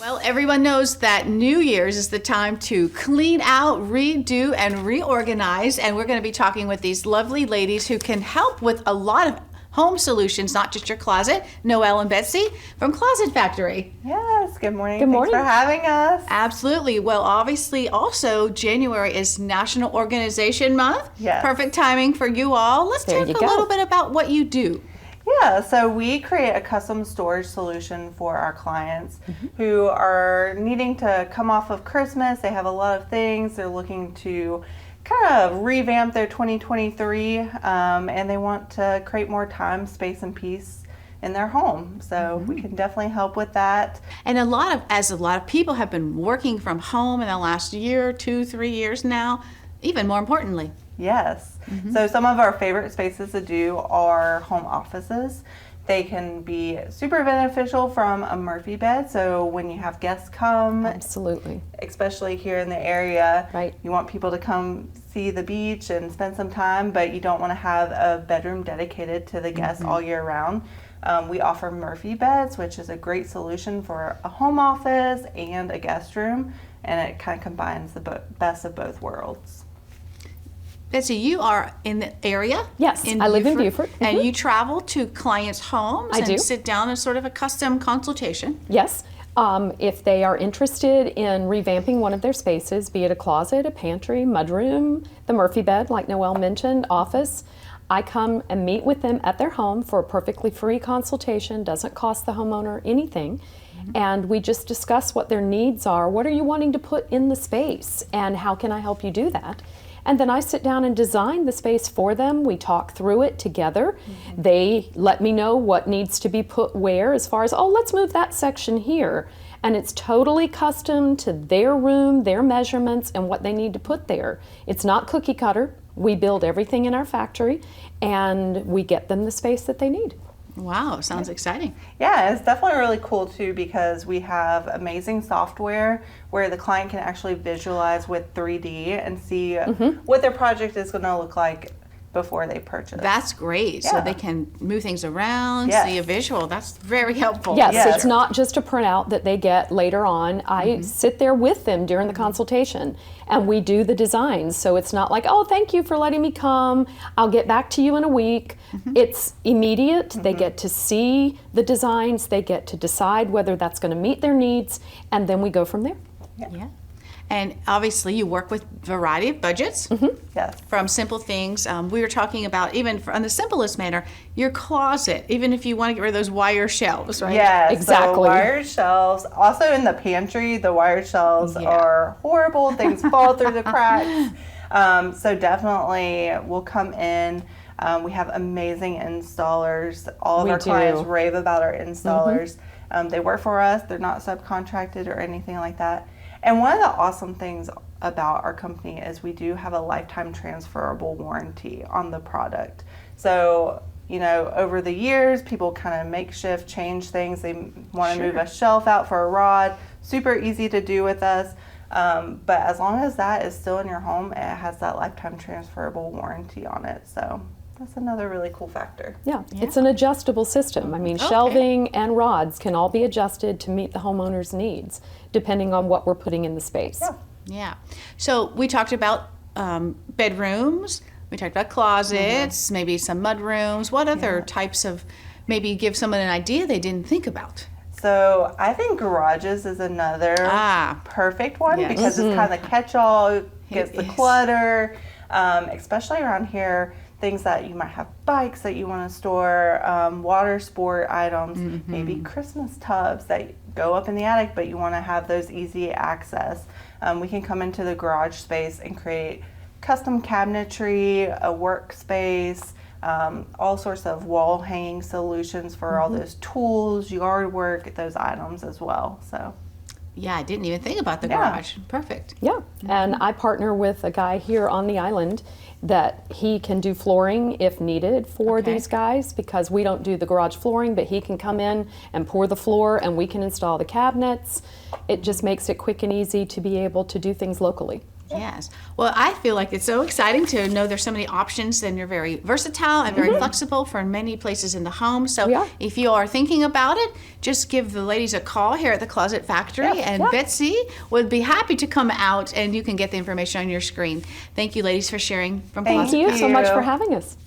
Well, everyone knows that New Year's is the time to clean out, redo, and reorganize. And we're going to be talking with these lovely ladies who can help with a lot of home solutions, not just your closet. Noel and Betsy from Closet Factory. Yes, good morning. Good morning. Thanks for having us. Absolutely. Well, obviously, also January is National Organization Month. Yes. Perfect timing for you all. Let's There talk you a go. little bit about what you do. Yeah, so we create a custom storage solution for our clients who are needing to come off of Christmas. They have a lot of things. They're looking to kind of revamp their 2023 and they want to create more time, space, and peace in their home. So we can definitely help with that. And a lot of people have been working from home in the last year, 2, 3 years now, even more importantly. Yes. So some of our favorite spaces to do are home offices. They can be super beneficial from a Murphy bed. So when you have guests come, Absolutely. especially here in the area, Right. you want people to come see the beach and spend some time, but you don't want to have a bedroom dedicated to the guests all year round. We offer Murphy beds, which is a great solution for a home office and a guest room, and it kind of combines the best of both worlds. Betsy, you are in the area. Yes, I live in Beaufort. And you travel to clients' homes I and do. sit down in sort of a custom consultation. Yes. If they are interested in revamping one of their spaces, be it a closet, a pantry, mudroom, the Murphy bed, like Noel mentioned, office, I come and meet with them at their home for a perfectly free consultation. Doesn't cost the homeowner anything. And we just discuss what their needs are. What are you wanting to put in the space? And how can I help you do that? And then I sit down and design the space for them. We talk through it together. They let me know what needs to be put where, as far as, oh, let's move that section here. And it's totally custom to their room, their measurements, and what they need to put there. It's not cookie cutter. We build everything in our factory, and we get them the space that they need. Wow, sounds exciting. Yeah, it's definitely really cool too because we have amazing software where the client can actually visualize with 3D and see what their project is going to look like before they purchase. That's great. So Yeah. they can move things around, Yes. see a visual. That's very helpful. Yes, Yeah. it's not just a printout that they get later on. I sit there with them during the consultation and we do the designs. So it's not like, oh, thank you for letting me come. I'll get back to you in a week. It's immediate. They get to see the designs. They get to decide whether that's going to meet their needs. And then we go from there. Yeah. And obviously you work with a variety of budgets. Yes. From simple things. We were talking about, even on the simplest manner, your closet, even if you want to get rid of those wire shelves, right? Yes, Exactly. so wired shelves. Also in the pantry, the wired shelves Yeah. are horrible. Things fall through the cracks. So definitely we'll come in. We have amazing installers. All of We our clients do. rave about our installers. They work for us. They're not subcontracted or anything like that. And one of the awesome things about our company is we do have a lifetime transferable warranty on the product. So, you know, over the years, people kind of makeshift change things. They want to move a shelf out for a rod. Super easy to do with us. But as long as that is still in your home, it has that lifetime transferable warranty on it. So that's another really cool factor. Yeah, it's an adjustable system. I mean, shelving and rods can all be adjusted to meet the homeowner's needs, depending on what we're putting in the space. Yeah. Yeah. So we talked about bedrooms. We talked about closets, maybe some mudrooms. What other types of, maybe give someone an idea they didn't think about? So I think garages is another perfect one Yes. because it's kind of the catch-all, gets the is. clutter, especially around here. Things that you might have, bikes that you want to store, water sport items, maybe Christmas tubs that go up in the attic, but you want to have those easy access. We can come into the garage space and create custom cabinetry, a workspace, all sorts of wall hanging solutions for all those tools, yard work, those items as well. So. Yeah, I didn't even think about the garage. Perfect. Yeah, and I partner with a guy here on the island that he can do flooring if needed for these guys, because we don't do the garage flooring, but he can come in and pour the floor and we can install the cabinets. It just makes it quick and easy to be able to do things locally. Yes. Well, I feel like it's so exciting to know there's so many options, and you're very versatile and very flexible for many places in the home. So We are. if you are thinking about it, just give the ladies a call here at the Closet Factory, and Betsy would be happy to come out, and you can get the information on your screen. Thank you, ladies, for sharing from Thank Closet Thank you so much you. for having us.